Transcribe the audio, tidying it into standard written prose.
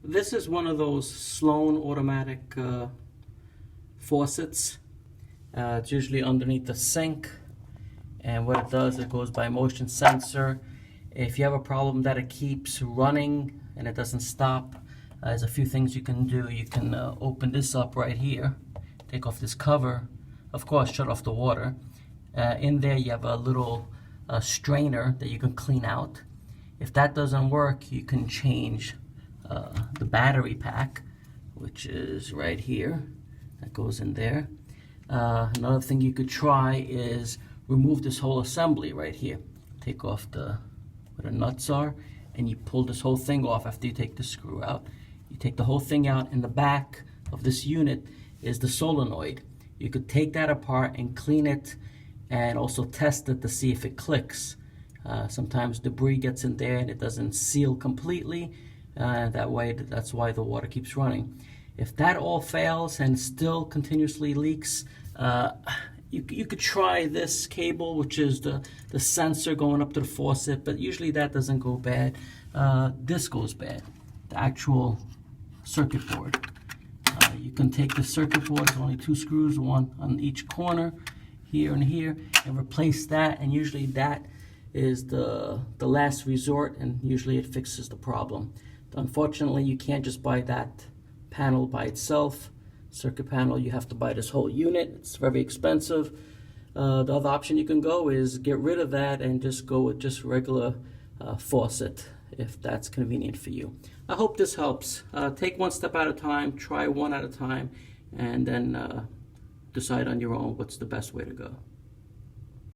This is one of those Sloan automatic faucets. It's usually underneath the sink, and what it does, it goes by motion sensor. If you have a problem that it keeps running and it doesn't stop, there's a few things you can do. You can open this up right here, take off this cover, of course shut off the water. In there you have a little strainer that you can clean out. If that doesn't work, you can change the battery pack, which is right here. That goes in there. Another thing you could try is remove this whole assembly right here. Take off where the nuts are, and you pull this whole thing off after you take the screw out. You take the whole thing out. In the back of this unit is the solenoid. You could take that apart and clean it, and also test it to see if it clicks. Sometimes debris gets in there and it doesn't seal completely. That's why the water keeps running. If that all fails and still continuously leaks, you could try this cable, which is the sensor going up to the faucet, but usually that doesn't go bad. This goes bad, the actual circuit board. You can take the circuit board, there's only 2 screws, one on each corner, here and here, and replace that, and usually that is the last resort, and usually it fixes the problem. Unfortunately, you can't just buy that panel by itself. Circuit panel, you have to buy this whole unit. It's very expensive. The other option you can go is get rid of that and just go with just regular faucet, if that's convenient for you. I hope this helps. Take one step at a time, try one at a time, and then decide on your own what's the best way to go.